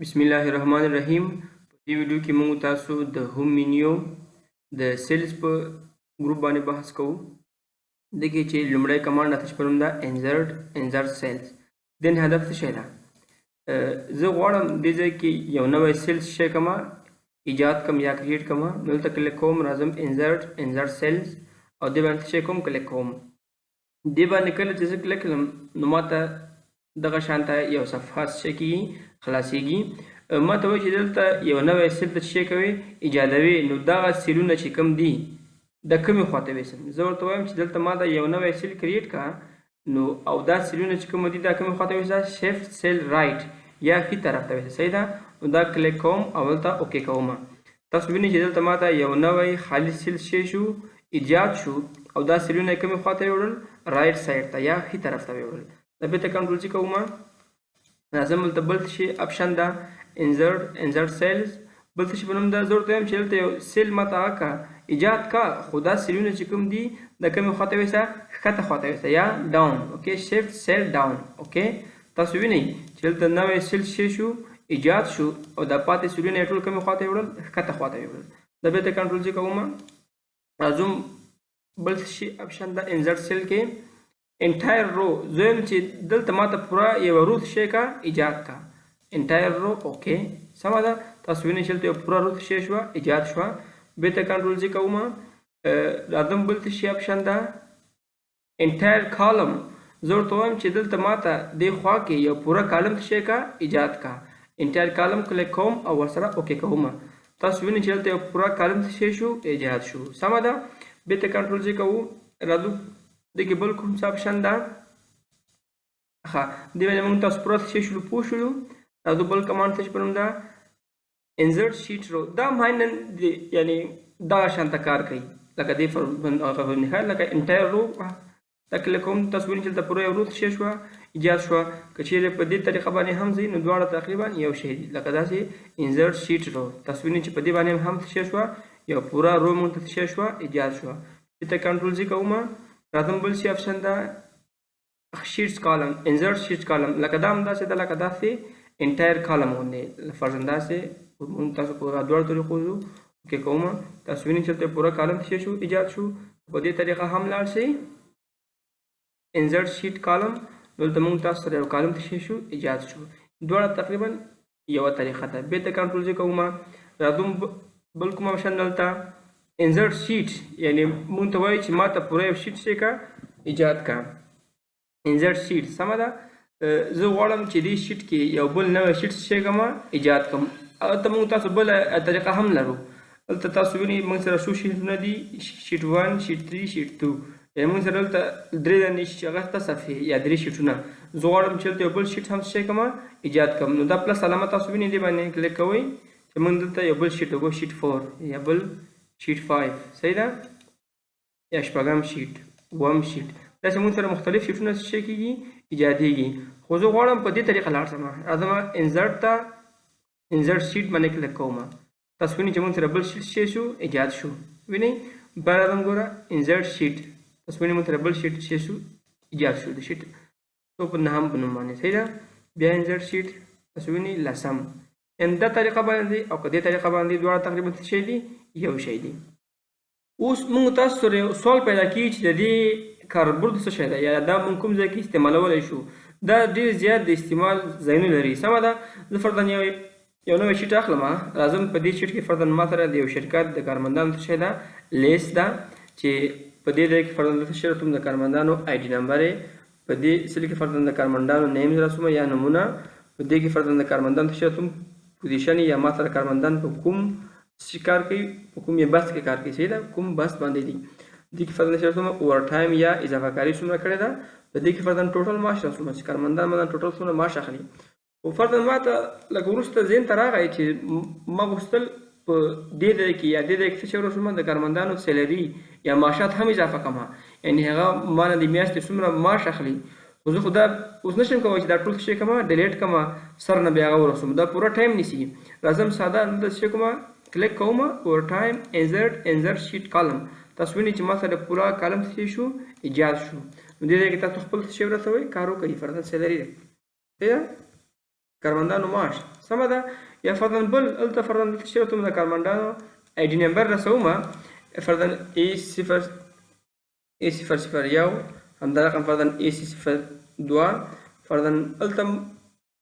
بسم الله الرحمن الرحیم. په دې ویډیو کې موږ تاسو د هوم منیو د سیلز په ګروپ باندې بحث کوو. دغه چې لومړی کمانډ راته چې پرم دا انسرت سیلز دین هدف څه شي دا زه غواړم دې ځای کې یو نوی سیلز شي کما ایجاد کوم یا کریټ کوم نو ته کلیک کوم راځم انسرت سیلز او دې باندې شي کوم کلیک کوم. دې باندې کله چې زه کلیک کړم نو ماته دغه شانته یو صفحه شي کې خلاصيږي. ما ته وایي چې دلته یو نوی سیل ته شي کوي ایجادوي نو دغه سیلونه چې کوم دي د کومې خواته ویسم زه ورته وایم چې دلته ما دا یو نوی سیل کریټ کا نو او دا سیلونه چې کوم دي دا کومې خواته ویسه شیفت سیل رائټ یا فی طرف ته ویسه صحیح ده. نو دا کلیک کوم او دلته اوکې کوم. تاسو وینئ چې دلته ما ته یو نوی خالي سیل شو ایجاد شو او دا سیلونه کومې خواته وړل رائټ سایډ ته یا فی طرف ته وړل. دا به ته کنټرول چې کوم راځم دلته بل شي اپشن دا انسرت سیلز بل څه په نوم دا زه ورته وایم چې دلته یو سیل ماته کا ایجاد کا خو دا سیلونه چې کوم دي د کومې خواته ویسه ښکته خواته ویسه یا ډاون اوکې شیفت سیل ډاون اوکې. تاسو وینئ چې دلته نوی سیل شو ایجاد شو او دا پاتې سیلونه ټول کومې خواته وړل ښکته خواته وړل. دا به ته کنټرول چې کوم راځم بل شي اپشن دا انسرت سیل کې انټایر رو زویم چې دلته ماته پوره یو روت شي کا ایجاد کا انټایر رو اوکې سمه ده. تاسو وینئ چې دلته پوره روت شي شو ایجاد شو به ته کنټرول چې کوم راځم بل شي اپشن دا انټایر کالم زه ورته وایم چې دلته ماته دې خوا کې یو پوره کالم شي کا ایجاد کا انټایر کالم کلیک کوم او ورسره اوکې کوم. تاسو وینئ چې دلته یو پوره کالم شي شو ایجاد شو سمه ده. به ته کنټرول چې کوم راځو دغه بل کوم څه اپشن دا ها دی باندې موږ تاسو پروت شي شروع پوښلو دا بل کمانډ څه پرم دا انسرت شیټ رو دا ماینن یعنی دا شانت کار کوي لکه دې په نهایت لکه انټایر رو دا کلیک کوم تاسو وینئ چې د پوره یو روت شي شو ایجاد شو کچېره په دې طریقه باندې هم ځي نو دواړه تقریبا یو شی دي لکه دا چې انسرت شیټ رو تاسو وینئ چې په دې باندې هم شي شو یو پوره رو مونږ ته شي شو ایجاد شو. ته کنټرول زی کوم راځم بل شي اپشن دا شیټس کالم انسرت شیټس کالم لکه دا هم داسې ده لکه داسې انټایر کالم غوندې فرضاً داسې موږ تاسو په دواړو طریقو ځو اوکې کوم. تاسو وینئ چې دلته پوره کالم څه شو ایجاد شو په دې طریقه هم لاړ شي انسرت شیټ کالم دلته موږ تاسو سره یو کالم څه شو ایجاد شو دواړه تقریبا یوه طریقه ده. به ته کنټرول چې کوم راځم بل کوم اپشن دلته انسرت شیټ یعنی مونږ ته وایي چې ما ته پوره یو شیټ شي کا ایجاد کا انسرت شیټ سمه ده. زه غواړم چې دې شیټ کې یو بل نوی شیټ شي کوم ایجاد کوم ته مونږ تاسو بل طریقه هم لرو. دلته تاسو وینئ مونږ سره څو شیټونه دي شیټ 1 شیټ 3 شیټ 2 مونږ سره دلته درې دانې هغه صفحې یا درې شیټونه زه غواړم چې دلته یو بل شیټ هم شي کوم ایجاد کوم نو دا پلس علامه تاسو وینئ دې باندې کلیک کوئ چې مونږ دلته یو بل شیټ وګورو شیټ 4 یا بل شیټ 5 صحیح ده یا شپږم شیټ اووم شیټ داسې موږ سره مختلف شیټونه شي کېږي ایجادېږي خو زه غواړم په دې طریقه لاړ شم. راځم انسرت شیټ باندې کلیک کوم. تاسو وینئ چې موږ سره بل شیټ شي شو ایجاد شو وینئ بل راځم ګوره انسرت شیټ تاسو وینئ موږ سره بل شیټ شي شو ایجاد شو د شیټ تو په نهم په نوم باندې صحیح ده. بیا انسرت شیټ تاسو وینئ لسم دا طریقه باندې او که دې طریقه باندې دواړه تقریبا څه شی دي یو شی دي. اوس موږ تاسو سره سوال پیدا کیږي چې د دې کاربورد څه شی ده یا دا موږ کوم ځای کې استعمالولی شو دا ډېر زیات د استعمال ځایونه لري سمه ده. زه فرضاً یو نوی شیټ اخلم راځم په دې شیټ کې فرضاً ما سره د یو شرکت د کارمندانو څه شی ده لیست ده چې په دې ځای کې فرضاً څه شی راځم د کارمندانو آی ډي نمبر په دې سیل کې فرضاً د کارمندانو نیم رسوم یا نمونه په دې کې فرضاً د کارمندانو څه شی راځم پوزیشن یا ما سره کارمندان په کوم کار کوي په کوم یې بس کې کار کوي صحیح ده کوم بس باندې دي دې کې فرضاً چې اوور ټایم یا اضافه کاري څومره کړې ده په دې کې فرضاً ټوټل معاش څومره چې کارمندان باندې ټوټل څومره معاش اخلي. خو فرضاً ما ته لکه وروسته ذهن ته راغی چې ما غوښتل په دې ځای کې یا دې ځای کې څه شی ورسوم د کارمندانو سیلري یا معاشات هم اضافه کړم یعنی هغه ما نه د میاشتې څومره معاش اخلي خو زه خو دا اوس نشم کولی چې دا ټول شی کوم ډیلیټ کوم سر نه بیا هغه ورسوم دا پوره ټایم نیسي. راځم ساده دلته شی کوم کلیک کوم اوور ټایم انسرت شیټ کالم تاسو وینئ چې ما سره پوره کالم څه شو ایجاد شو نو دې ځای کې تاسو خپل شی ورسوئ کار وکړئ فرضاً سیلري ده کارمندانو معاش سمه ده. یا فرضاً بل هلته فرضاً دلته چې ورته د کارمندانو آی ډي نمبر رسومه فرضاً A001 همدا رقم فرضاً A002 فرضاً هلته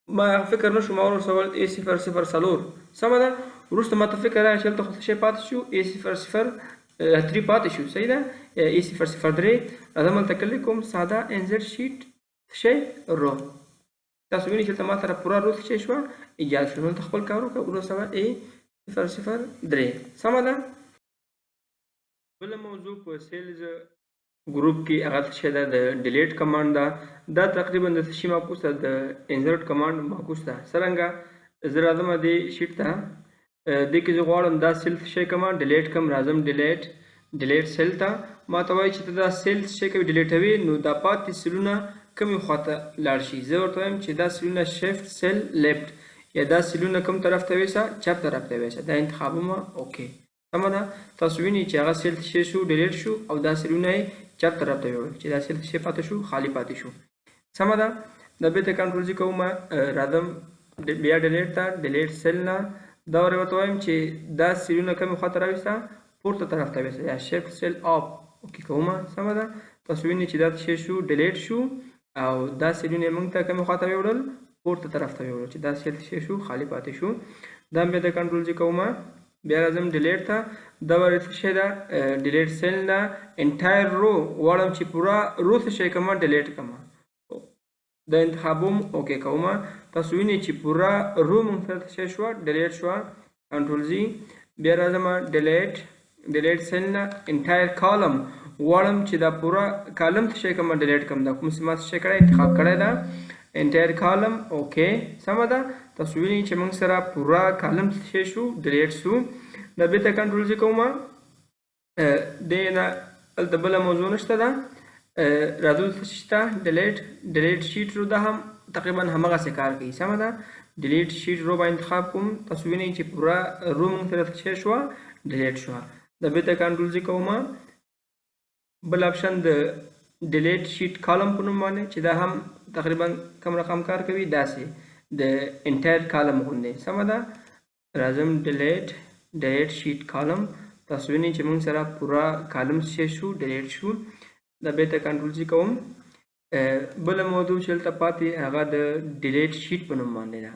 ما فکر نه شو ما ورسول A004 سمه ده. وروسته ماته فکر راغی چې هلته خو څه شی پاتې شو A003 پاتې شو صحیح ده A003 راځم هلته کلیک کوم ساده انزر شیټ څه شی رو تاسو وینئ چې دلته ما سره پوره رو څه شی شوه ایجاد شو. نو دلته خپل کار وکړه وروسته به A003 سمه ده. بله موضوع په سیلز ګروپ کې هغه څه شی ده د ډیلیټ کمانډ ده. دا تقریبا د څه شي معکوس ده د انزرټ کمانډ معکوس ده. څرنګه زه راځم دې شیټ ته دې کې زه غواړم دا سیل څه شی کړم ډیلیټ کړم راځم ډیلیټ سیل ته ماته وایي چې ته دا سیل څه شی کوي ډیلیټوي نو دا پاتې سیلونه کومې خواته لاړ شي. زه ورته وایم چې دا سیلونه شیفټ سیل لیفټ یا دا سیلونه کوم طرف ته ویسه چپ طرف ته ویسه دا انتخابومه اوکې سمه ده. تاسو وینئ چې هغه سیل څه شو ډیلیټ شو او دا سیلونه یې چپ طرف ته ویوړل چې دا سیل څه پاتې شو خالی پاتې شو سمه ده. دا بیرته کنټرول زی کوم راځم بیا ډیلیټ ته ډیلیټ سیل نه دا ورته وایم چې دا سیلونه کومې خواته راویسته پورته طرف ته ویسه یا شیفټ سیل اپ اوکې کومه سمه ده. تاسو وینئ چې دا څه شو ډیلیټ شو او دا سیلونه موږ ته کومې خواته ویوړل پورته طرف ته ویوړل چې دا سیل څه شو خالی پاتې شو. دا بیا د کنټرول زی کوم بیا راځم ډیلیټ ته دا ورته څه ده ډیلیټ سیل نه انټایر رو غواړم چې پوره رو څه شی کوم ډیلیټ کوم دا انتخابوم اوکې کوم. تاسو وینئ چې پوره رو موږ سره څه شو ډیلیټ شو کنټرول زی بیا راځم ډیلیټ سیل نه انټایر کالم غواړم چې دا پوره کالم څه شی کوم ډیلیټ کوم دا کوم څه ما څه کړی انتخاب کړی دا انټایر کالم اوکې سمه ده. تاسو وینئ چې موږ سره پوره کالم څه شو ډیلیټ شو. دا بیرته کنټرول زی کوم دې نه هلته بله موضوع نشته ده راځو څه شته ډیلیټ شیټ رو دا هم تقریبا همغسې کار کوي سمه ده. ډیلیټ شیټ رو به انتخاب کوم تاسو وینئ چې پوره رو موږ سره څه شوه ډیلیټ شوه. دا بیرته کنټرول زی کوم بل اپشن د ډیلیټ شیټ کالم په نوم باندې چې دا هم تقریبا کم رقم کار کوي داسې د انټایر کالم غوندې سمه ده. راځم ډیلیټ شیټ کالم تاسو وینئ چې موږ سره پوره کالم څه شو ډیلیټ شو. دا بیرته کنټرول زی کوم بله موضوع چې هلته پاتې هغه د ډیلیټ شیټ په نوم باندې ده.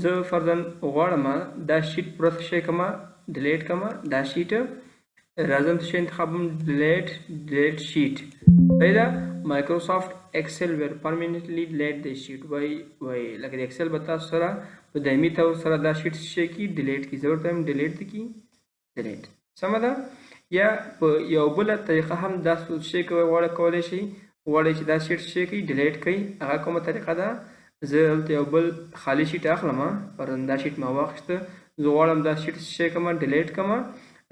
زه فرضاً غواړم دا شیټ پوره څه شی کومه ډیلیټ کومه دا شیټ راځم څه شی انتخابوم ډیلیټ شیټ صحیح ده. مایکروسافټ ایکسل ویر پرمننټلی ډیلیټ دی شیټ وایي لکه د ایکسل به تاسو سره په دایمي طور سره دا شیټ څه شی کي ډیلیټ کي زه ورته وایم ډیلیټ دې کي ډیلیټ سمه ده. یا په یو بله طریقه هم دا څه شی کولی شي غواړئ چې دا شیټ څه شی کوي ډیلیټ کوي هغه کومه طریقه ده. زه هلته یو بل خالي شیټ اخلم فرضاً دا شیټ ما واخیسته زه غواړم دا شیټ څه شی کوم ډیلیټ کوم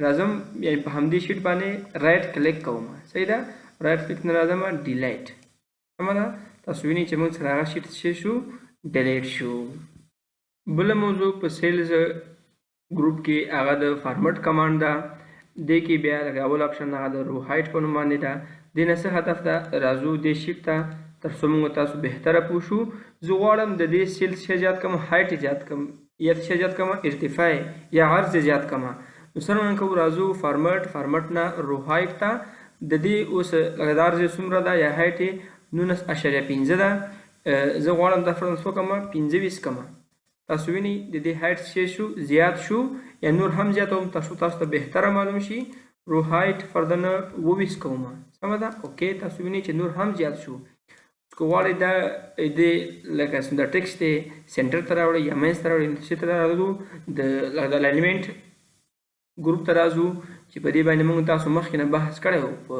راځم یعنې په همدې شیټ باندې رایټ کلیک کوم صحیح ده. رایټ کلیک نه راځم ډیلیټ سمه ده. تاسو وینئ چې موږ سره هغه شیټ څه شو ډیلیټ شو. بله موضوع په سیلز ګروپ کې هغه د فارمټ کمانډ ده. دې کې بیا لکه اول اپشن هغه د رو هایټ په نوم باندې ده. دې نه څه هدف ده راځو دې شیټ ته تر څو موږ تاسو بهتره پوه شو. زه غواړم د دې سیل څه زیات کړم هایټ زیات کړم یا څه زیات کړم ارتفاع یا عرض زیات کړم. نو څرنګه کوو راځو فارمټ نه رو هایټ ته د دې اوس لکه د عرض څومره ده یا هایټ یې 19.5 ده. زه غواړم دا فرضاً څو کړم 25 کړم. تاسو وینئ د دې هایټ څه شو زیات شو یا نور هم زیاتوم تاسو ته بهتره معلوم شي. رو هایټ فرضاً 22 کوم سمه ده اوکې. تاسو وینئ چې نور هم زیات شو. که غواړئ دا د لکه د ټیکسټ دی سنټر ته راوړئ یا منځ ته راوړئ څه ته راځو د الاینمنټ ګروپ ته راځو چې په دې باندې موږ تاسو مخکې نه بحث کړی وو په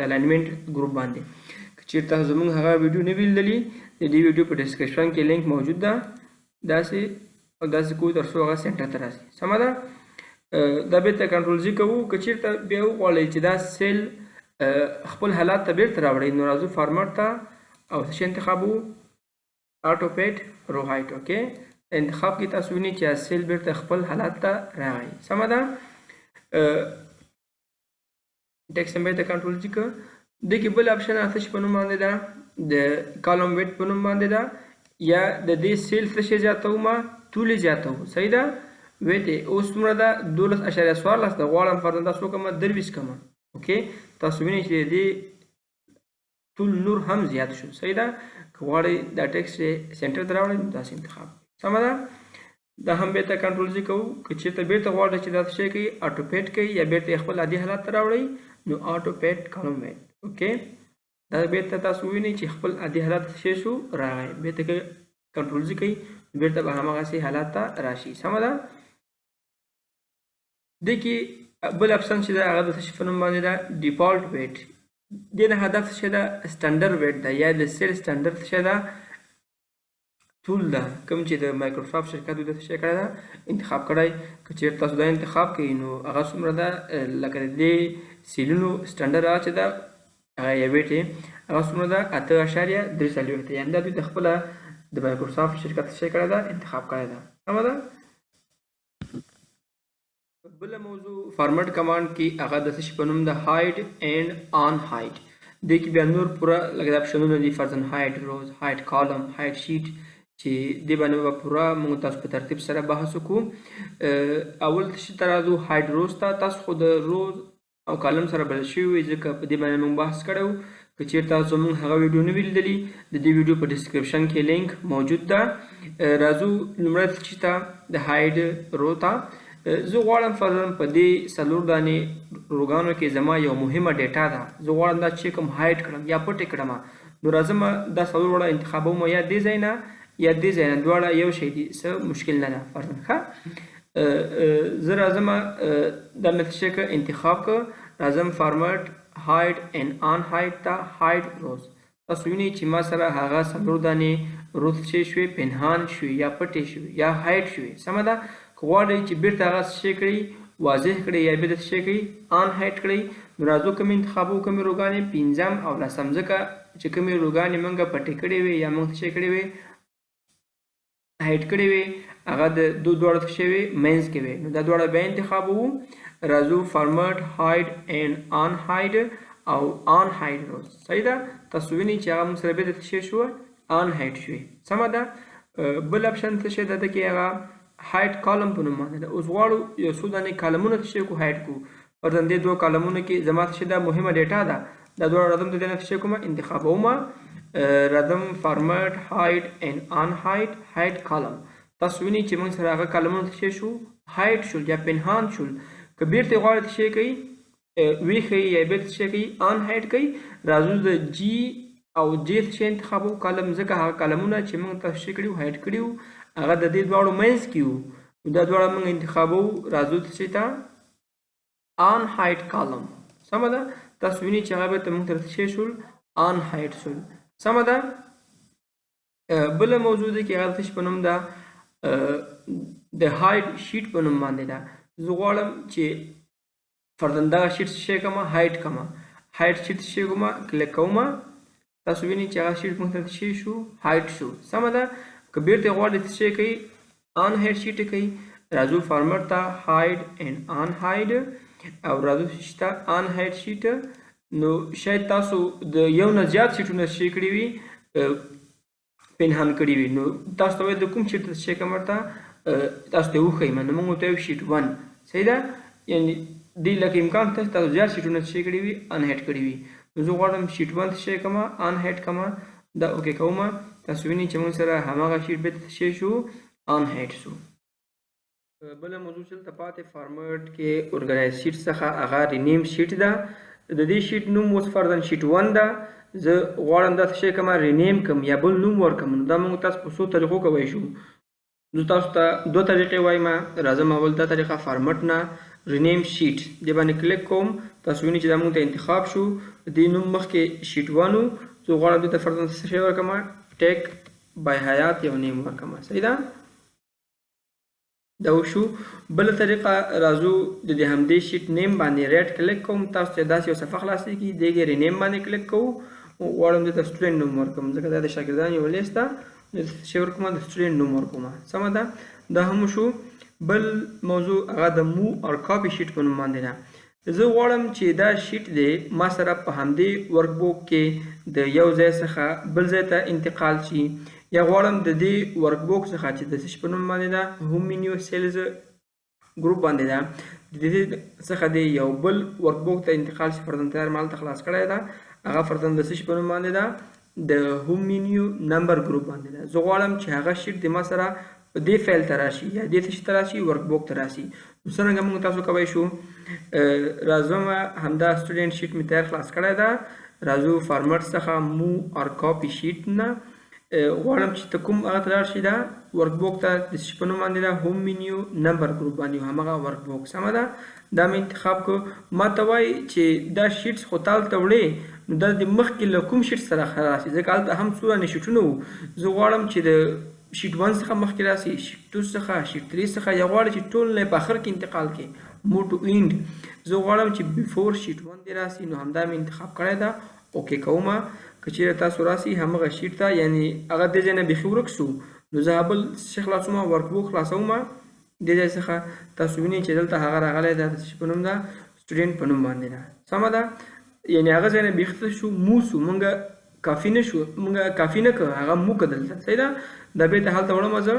الاینمنټ ګروپ باندې. که چېرته تاسو زموږ هغه ویډیو نه وي لیدلي د دې ویډیو په ډسکرپشن کې لینک موجود ده داسې کوو تر څو هغه سنټر ته راشي سمه ده. دا بیرته کنټرول زی کوو. که چېرته بیا وغواړئ چې دا سیل خپل حالات ته بیرته راوړئ نو راځو فارمټ ته او څه انتخابو آټو پیډ رو هایټ اوکې. انتخاب کې تاسو وینئ چې سیل بیرته خپل حالات ته راغی سمه ده. ټیکسټ بیرته کنټرول زی کړه. دې کې بل اپشن څه شي په نوم باندې ده د کالم ویډ په نوم باندې ده یا د دې سیل څه شی زیاتومه طول زیاتو صحیح ده ویټ اوس څومره ده 12.14 د غواړم فرضاً تاسو کومه 23 کومه اوکې تاسو وینئ چې دې طول نور هم زیات شو صحیح ده که غواړئ دا ټیکسټ سنټر ته راوړئ داسې انتخاب سمه ده دا هم بیرته کنټرول زی کوو که چېرته بیرته غواړئ چې دا څه شی کوي اټوپیټ کوي یا بیرته خپل عادي حالت ته راوړئ نو اټوپیټ کالم ویټ اوکې دا بیرته تاسو وینئ چې خپل عادي حالت څه شو راغی بیرته کنټرول زی کوي بیرته به هماغسې حالت ته راشي سمه ده دې کې بل اپشن چې ده هغه د څه شي په نوم باندې ده ډیفالټ ویټ دې نه هدف څه ده سټنډرډ ویټ ده یا د سیل سټنډرډ څه ده طول ده کوم چې د مایکروسافټ شرکت د څه کړی ده انتخاب کړی که چېرته تاسو دا انتخاب کوئ نو هغه څومره ده لکه د دې سیلونو سټنډرډ هغه چې ده هغه یا ویټ یې هغه څومره ده 8.3 یعنې دا دوی د خپله د مایکروسافټ شرکت څه کړی ده انتخاب کړی ده سمه ده بله موضوع فارمټ کمانډ کې هغه د څه شي په نوم ده هایډ اینډ آن هایډ دې کې بیا نور پوره لږ اپشنونه دي فرضاً هایډ روز هایډ کالم هایډ شیټ چې دې باندې به پوره موږ تاسو په ترتیب سره بحث وکړو اول شي ته راځو هایډ روز ته تاسو خو د روز او کالم سره بلد شوي وي ځکه په دې باندې موږ بحث کړی و که چېرته تاسو موږ هغه ویډیو نه وي لیدلي د دې ویډیو په ډسکرپشن کې لینک موجود ده راځو لومړی شي ته د هایډ رو ته زه غواړم فرضاً په دې 4 دانې روګانو کې زما یو مهمه ډیټا ده زه غواړم دا چې کوم هایډ کړم یا پټې کړم نو راځم دا 4 وړه انتخابوم یا دې ځای نه یا دې ځای نه دواړه یو شی دي څه مشکل نه ده فرضاً ښه زه راځم دا مې څه که انتخاب که راځم فارمټ هایډ اینډ آن هایډ ته هایډ روز تاسو وینئ چې ما سره هغه 4 دانې روز څه شوې پنهان شوې یا پټې شوې یا هایډ شوې سمه ده غواړئ چې بیرته هغه څه کړئ واضح کړئ یا بیرته څه کړئ آن هایډ کړئ نو راځو کوم انتخابو کومې روګانې 5 او 10 ځکه چې کومې روګانې موږ پټې کړې وې یا موږ څه کړې وې هایډ کړې وې هغه د دواړو څه شوې منځ کې وې نو دا دواړه بیا انتخابوو راځو فارمټ هایډ اینډ آن هایډ او آن هایډ روز صحیح ده تاسو وینئ چې هغه موږ سره بیرته څه شوه آن هایډ شوې سمه ده بل اپشن څه شی ده کې هغه هایډ کالم په نوم باندې ده اوس غواړو یو څو دانې کالمونه څه شی کو هایډ کو فرضاً دې 2 کالمونو کې زما څه ده مهمه ډیټا ده دا دواړه راځم د دې نه څه کومه انتخابوم راځم فارمټ هایډ اینډ آن هایډ هایډ کالم تاسو وینئ چې موږ سره هغه کالمونه څه شو هایډ شول یا پنهان شول که بیرته غواړئ څه کوي ویښئ یا بیرته څه کوي آن هایډ کوي راځو د جی او جې څه انتخابو کالم ځکه هغه کالمونه چې موږ تاسو څه کړي هایډ کړي هغه د دې دواړو منځ کې وو دا دواړه موږ انتخابوو راځو څه ته آن هایډ کالم سمه ده تاسو وینئ چې هغه بیرته موږ ته څه شول آن هایډ شول سمه ده بله موضوع ده کې هغه څه په نوم ده د هایډ شیټ په نوم باندې ده زه غواړم چې فرضاً دغه شیټ څه کومه هایډ کومه هایډ شیټ څه کومه کلیک کومه تاسو وینئ چې هغه شیټ موږ ته څه شو هایډ شو سمه ده که بیرته غواړئ څه کوي آن هایډ شیټ کوي راځو فارمټ ته هایډ اینډ آن هایډ او راځو شته آن هایډ شیټ نو شاید تاسو د یو نه زیات شیټونه څه کړي وي پنهان کړي وي نو تاسو ته د کوم شیټ څه کوم ورته تاسو ته وښیم نو موږ ته شیټ 1 صحیح ده یعنی دې لکه امکان تاسو زیات شیټونه څه کړي وي ان هایډ کړي وي نو زه غواړم شیټ 1 څه کوم ان هایډ کوم دا اوکې کوم تاسو وینئ چې موږ سره هماغه شیټ به څه شو ان هایډ شو بله موضوع چې دلته پاتې فارمټ کې اورګنایز شیټ څخه هغه رینیم شیټ ده د دې شیټ نوم اوس فرضاً شیټ 1 ده زه غواړم دا څه کوم رینیم کوم یا بل نوم ورکوم نو دا موږ تاسو په څو طریقو کولی شو زه تاسو ته 2 طریقې وایم راځم اول دا طریقه فارمټ نه رینیم شیټ دې باندې کلیک کوم تاسو وینئ چې دا موږ ته انتخاب شو دې نوم مخکې شیټ 1 و زه غواړم دلته فرضاً څه شی ورکوم ټیک بای حیات یو نیم ورکوم صحیح ده دا وشو بل طریقه راځو د دې همدې شیټ نیم باندې رائټ کلیک کوم تاسو ته داسې یو صفحه خلاصېږي دغه رینیم باندې کلیک کوو غواړم دلته سټوډنټ نوم ورکوم ځکه دا د شاګردانو یو لیست ده چې ورکوم د سټوډنټ نوم ورکوم سمه ده دا هم شو بل موضوع هغه د مو اور کاپی شیټ په نوم باندې ده زه غواړم چې دا شیټ دی ما سره په همدې ورک بوک کې د یو ځای څخه بل ځای ته انتقال شي یا غواړم د دې ورک بوک څخه چې د څه شي په نوم باندې ده هوم منیو سیلز ګروپ باندې ده د دې څخه د یو بل ورک بوک ته انتقال شي فردن تیار مال ته خلاص کړی ده هغه فردن د څه شي په نوم باندې ده د هوم منیو نمبر ګروپ باندې ده زه غواړم چې هغه شیټ د ما سره په دې فایل ته راشي یا دې څه شي ته راشي ورک بوک ته راشي نو څرنګه موږ تاسو کولی شو راځم همدا سټوډنټ شیټ مې تیار خلاص کړی ده راځو فارمټ څخه مو اور کاپي شیټ نه غواړم چې ته کوم هغه ته لاړ شي دا ورک بوک ته د څه په نوم باندې ده هوم منیو نمبر ګروپ باندې همغه ورک بوک سمه ده دا مې انتخاب کړو ما ته وایي چې دا شیټس خو تال ته وړې نو دا د مخکې له کوم شیټ سره ښه راشي ځکه هلته هم څونه شیټونه وو زه غواړم چې د شیټ 1 څخه مخکې راشي شیټ 2 څخه شیټ 3 څخه یا غواړم چې ټول نه په آخر کې انتقال کړي مو ټو اینډ زه غواړم چې بیفور شیټ 1 دې راشي نو همدا مې انتخاب کړی ده اوکې کومه که چیرې تاسو راسي همغه شیټ ته یعنی هغه دې ځای نه بیخي ورک سو نو زه بل څه خلاصوم ورک بوک خلاصوم دې ځای څخه تاسو وینئ چې دلته هغه راغلی ده د څه په نوم ده سټوډنټ په نوم باندې ده سمه ده یعنی هغه ځای نه بیخي شو مو سو مونږ کافي نه شو مونږ کافي نه کړ هغه مو کړ دلته صحیح ده دا بېرته هلته وړم زه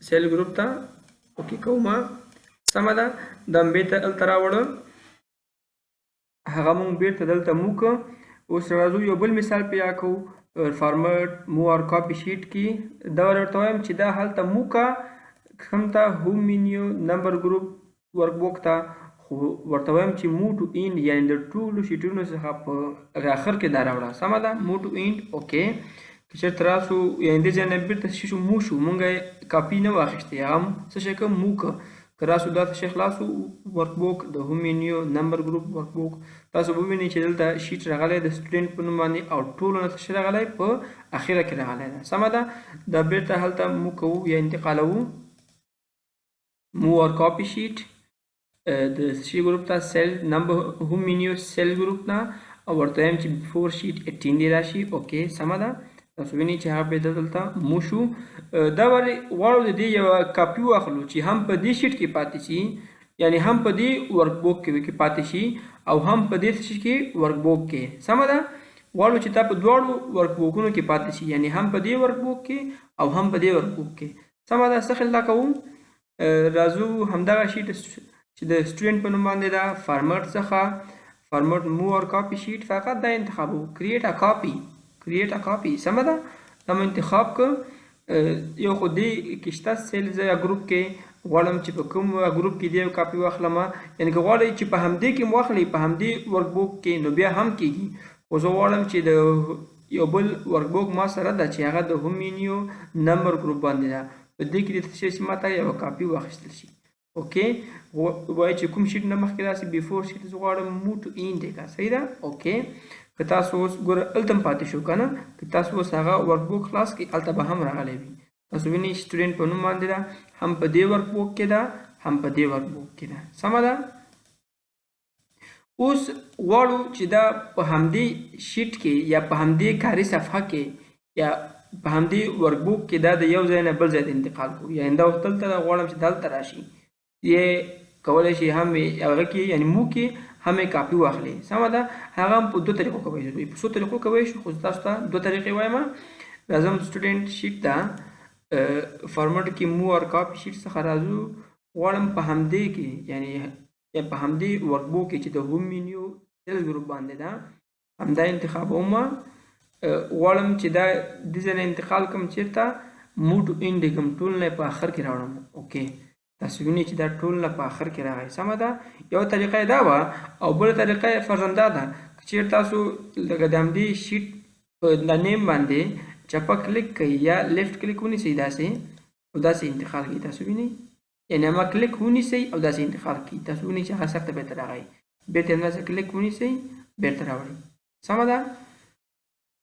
سیل ګروپ ته اوکې کومه سمه ده دا مې بېرته هلته راوړه هغه مونږ بیرته دلته مو که اوس راځو یو بل مثال پیدا کوو فارمټ مو اور کاپي شیټ کې دا ورته وایم چې دا هلته مو کا کوم ته هوم منیو نمبر ګروپ ورک بوک ته خو ورته وایم چې مو ټو اینډ یعنی د ټولو شیټونو څخه په اخر کې دا راوړه سمه ده مو ټو اینډ اوکې که چېرته راسو یعنی دې ځای نه بیرته څه شو مو شو مونږ کاپي نه واخیستې هغه څه شی که مو که که راسو دا څه شی خلاصو ورک بوک د هوم منیو نمبر ګروپ ورک بوک تاسو به ووینئ چې دلته شیټ راغلی د سټوډنټ په نوم باندې او ټولو نه څه شی راغلی په اخره کې راغلی ده سمه ده دا بیرته هلته مو کوو یا انتقالوو مو اور کاپي شیټ د څه شي ګروپ ته سیل نمبر هوم منیو سیل ګروپ نه او ورته وایم چې بیفور شیټ 18 دی راشي اوکې سمه ده تاسو وینئ چې هغه بیرته دلته مو شو دا ولې غواړو د دې یوه کاپي واخلو چې هم په دې شیټ کې پاتې شي یعنی هم په دې ورک بوک کې پاتې شي او هم په دې څه کې ورک بوک کې سمه ده غواړو چې دا په دواړو ورک بوکونو کې پاتې شي یعنی هم په دې ورک بوک کې او هم په دې ورک بوک کې سمه ده څه خیال کوو راځو همدغه شیټ چې د سټوډنټ په نوم باندې ده فارمټ څخه فارمټ مو اور کاپي شیټ فقط دا انتخابو کریټ ا کاپي کریټ ا کاپي سمه ده دا مې انتخاب کړ یو خو دې کې شته سیلز یا ګروپ کې غواړم چې په کوم ګروپ کې دې کاپي واخلم یعنی که غواړئ چې په همدې کې مو واخلئ په همدې ورک بوک کې نو بیا هم کېږي خو زه غواړم چې د یو بل ورک بوک ما سره ده چې هغه د هوم منیو نمبر ګروپ باندې ده په دې کې د څه شي ما ته یوه کاپي واخیستل شي اوکې وایي چې کوم شیټ نه مخکې راسي بیفور شیټ زه غواړم مو ټو اینډ یې کړه صحیح ده اوکې که تاسو اوس ګوره هلته هم پاتې شو که نه که تاسو اوس هغه ورک بوک خلاص کړئ هلته به هم راغلی وي تاسو وینئ سټوډنټ په نوم باندې ده هم په دې ورک بوک کې ده هم په دې ورک بوک کې ده سمه ده اوس غواړو چې دا په همدې شیټ کې یا په همدې کاري صفحه کې یا په همدې ورک بوک کې دا د یو ځای نه بل ځای ته انتقال کړو یعنې دا اوس دلته غواړم چې دلته راشي یې کولی شي هم هغه کې یعنی مو کې هم یې کاپي واخلي سمه ده هغه هم په دوه طریقو کولی شو په څو طریقو کولی شو خو تاسو ته دوه طریقې وایم راځم سټوډنټ شیټ ته فارمټ کې مو اور کاپي شیټ څخه راځو غواړم په همدې کې یعنی په همدې ورک بوک کې چې د هوم منیو سیل ګروپ باندې ده همدا انتخابوم غواړم چې دا دې ځای نه انتقال کړم چېرته مو ټو اینډ یې کړم ټول نه په آخر کې راوړم اوکې تاسو وینئ چې دا ټول نه په آخر کې راغی سمه ده یوه طریقه یې دا وه او بله طریقه یې فرضاً دا ده که چېرې تاسو لکه د همدې شیټ په د نیم باندې چپه کلیک کوئ یا لیفټ کلیک ونیسئ داسې او داسې انتقال کوئ تاسو وینئ یعنې همه کلیک ونیسئ او داسې انتقال کوئ تاسو وینئ چې هغه سخته بیرته راغی بیرته همداسې کلیک ونیسئ بیرته راوړئ سمه ده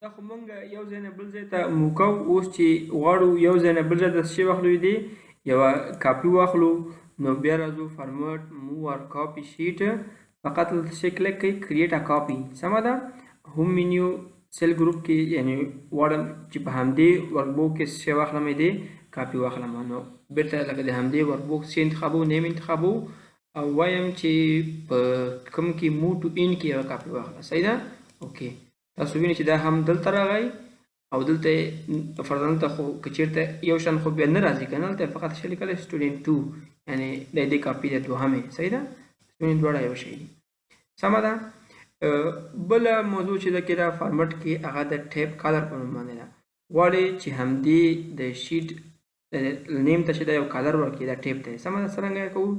دا خو مونږ یو ځای نه بل ځای ته مو کوو اوس چې غواړو یو ځای نه بل ځای ته څه شی واخلو دی یوه کاپي واخلو نو بیا راځو فارمټ مو اور کاپي شیټ فقط دلته شی کلیک کوئ کریټ ا کاپي سمه ده هوم منیو سیل ګروپ کې یعنی غواړم چې په همدې ورک بوک کې څه شی واخلم دی کاپي واخلم نو بیرته لکه د همدې ورک بوک څه انتخابو نیم انتخابو او وایم چې په کوم کې مو ټو اینډ کې یوه کاپي واخله صحیح ده اوکې تاسو وینئ چې دا هم دلته راغی او دلته فرضاً دلته خو که چېرته یو شان خو بیا نه راځي که نه دلته فقط څه لیکلی سټوډنټ 2 یعنې د دې کاپي د دوهمې صحیح ده سټوډنټ دواړه یو شی دي سمه ده بله موضوع چې ده کې دا فارمټ کې هغه د ټیپ کالر په نوم باندې ده غواړي چې همدې د شیټ نیم ته چې دا یو کالر ورکړي دا ټیپ دی سمه ده څرنګه یې کوو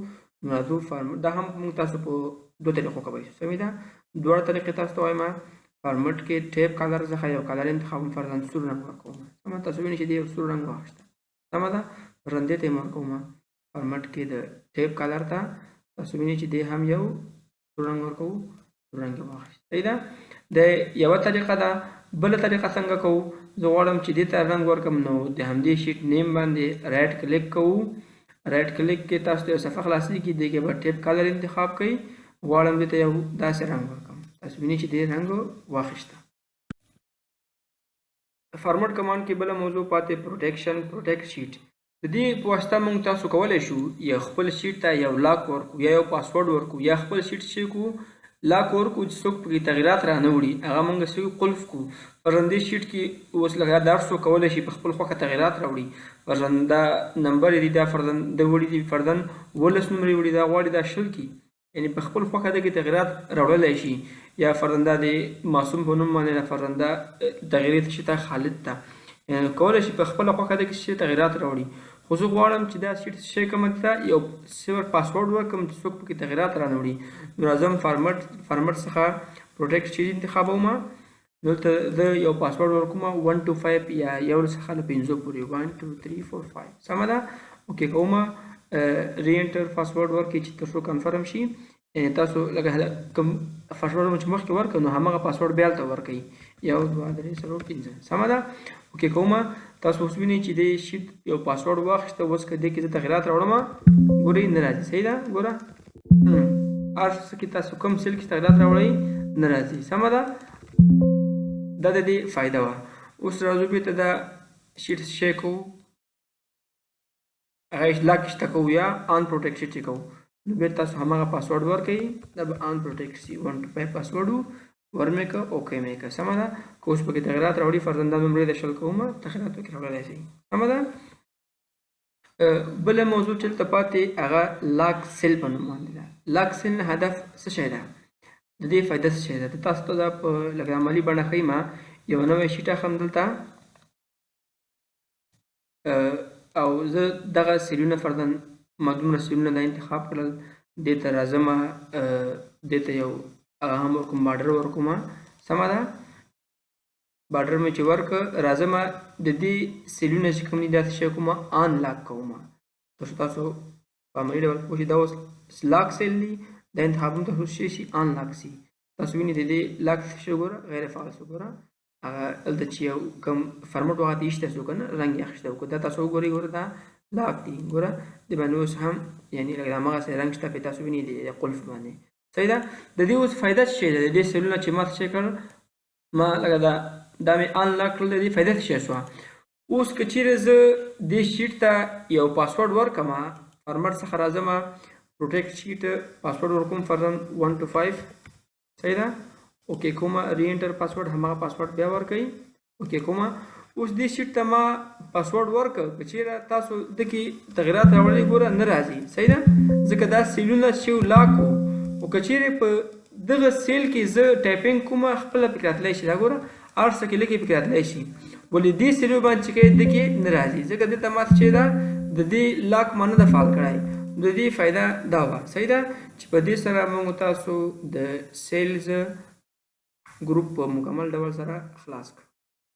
نو راځو فارمټ دا هم موږ تاسو په دوه طریقو کولی شو سمې ده دواړه طریقې تاسو ته وایم فارمټ کې ټیپ کالر څخه یو کالر انتخابوم فرضاً سور رنګ ورکوم سمه تاسو وینئ چې دې یو سور رنګ واخیسته سمه ده فرضاً دې ته یې ورکوم فارمټ کې د ټیپ کالر ته تاسو وینئ چې دې هم یو سور رنګ ورکوو سور رنګ یې واخیست صحیح ده د یوه طریقه ده بله طریقه څنګه کوو زه غواړم چې دې ته رنګ ورکړم نو د همدې شیټ نیم باندې رایټ کلیک کوو رایټ کلیک کې تاسو ته یو صفحه خلاصېږي دې کې به ټیپ کالر انتخاب کړئ غواړم دې ته یو داسې رنګ ورکړم تاسو وینئ چې دې رنګ واخیسته فارمټ کمانډ کې بله موضوع پاتې پروټیکټ شیټ د دې په واسطه موږ تاسو کولی شو یا خپل شیټ ته یو لاک ورکړو یا یو پاسورډ ورکړو یا خپل شیټ چې کړو لاک ورکړو چې څوک پکې تغیرات را نه وړي هغه موږ څه قلف کړو فرضاً دې شیټ کې اوس لکه دا څوک کولی شي په خپل خوښه تغیرات راوړي فرضاً دا نمبر یې دي دا فرضاً د وړي دي فرضاً 12 نمرې وړي دا غواړي دا 20 کړي یعنی په خپل خوښه د کې تغیرات راوړلی شي یا فرضاً دا د معصوم په نوم باندې فرضاً دا تغییر شي ته خالد ته کولی شي په خپله خوښه د کې شي تغیرات راوړي خو زه غواړم چې دا شیټ شی کوم ته یو صفر پاسورډ ورکړم چې څوک پکې تغیرات را نه وړي نو راځم فارمټ څخه پروټیکټ شیټ انتخابوم دلته زه یو پاسورډ ورکوم 1 to 5 یا یو څخه له 5 پورې 1 2 3 4 5 سمه ده اوکې کوم ری انټر پاسورډ ورکړئ چې تر څو کنفرم شي یعنې تاسو لکه کوم پاسورډ مو چې مخکې ورکړ نو هماغه پاسورډ بیا هلته ورکړئ 1 2 3 4 5 سمه ده اوکې کوم تاسو اوس وینئ چې دې شیټ یو پاسورډ واخیسته اوس که دې کې زه تغیرات راوړم ګورئ نه راځي صحیح ده ګوره هر څه کې تاسو کوم سیل کې تغیرات راوړئ نه راځي سمه ده دا د دې فایده وه اوس راځو بېرته دا شیټ شی کوو هغه لاک شته کوو یا ان پروټیکټ شیټ کوو نو بېرته تاسو هماغه پاسورډ ورکوئ دا به ان پروټیکټ شي 1 to 5 پاسورډ ورمې که اوکې مې که سمه ده که اوس پکې تغیرات راوړي فرضاً دا نمرې د 20 کوم تغیرات پکې راوړلی شي سمه ده بله موضوع چې دلته پاتې هغه لاک سیل په نوم باندې ده لاک سیل نه هدف څه شی ده د دې فایده څه شی ده تاسو ته دا په لکه عملي بڼه ښیم یو نوی شیټ اخلم دلته او زه دغه سیلونه فرضاً ما دومره سیلونه دا انتخاب کړل دې ته راځم دې ته یو هغه هم ورکوم بارډر ورکوم سمه ده بارډر مې چې ورکړه راځم د دې سیلونه چې کوم دي دا څه کوم ان لاک کوم تاسو په عملي ډول پوه شئ دا اوس لاک سیل دي دا انتخابونه تاسو شي ان لاک سي تاسو وینئ د دې لاک څه ګوره غیر فعال څه ګوره هغه دلته چې یو کوم فارمټ وخت ایسته څو کنه رنګ یې اخیسته وکړه دا تاسو وګورئ ګوره دا لاک دی ګوره د باندې اوس هم یعنی لکه هماغسې رنګ شته پې تاسو وینئ د قلف باندې صحیح ده د دې اوس فایده څه شی ده د دې سیلونه چې ما څه کړ ما لکه دا مې ان لاک کړل د دې فایده څه شی شوه اوس که چیرې زه دې شیټ ته یو پاسورډ ورکړم فارمټ څخه راځم پروټیکټ شیټ پاسورډ ورکوم فرضاً 1 to 5 صحیح ده اوکې کوم ری انټر پاسورډ هماغه پاسورډ بیا ورکړئ اوکې کوم اوس دې شیټ ته ما پاسورډ ورکړ که چیرې تاسو دکې تغیرات راوړئ ګوره نه راځي صحیح ده ځکه دا سیلونه چې لاک وو او که چیرې په دغه سیل کې زه ټایپینګ کوم خپله پکې راتلی شي دا ګوره هر څه کې لږې پکې راتلی شي ولې دې سیلو باندې چې کوي دکې نه راځي ځکه دې ته ما چې ده د دې لاک ما نه ده فعال کړی د دې فایده دا وه صحیح ده چې په دې سره موږ تاسو د سیلز ګروپ په مکمل ډول سره خلاص کړو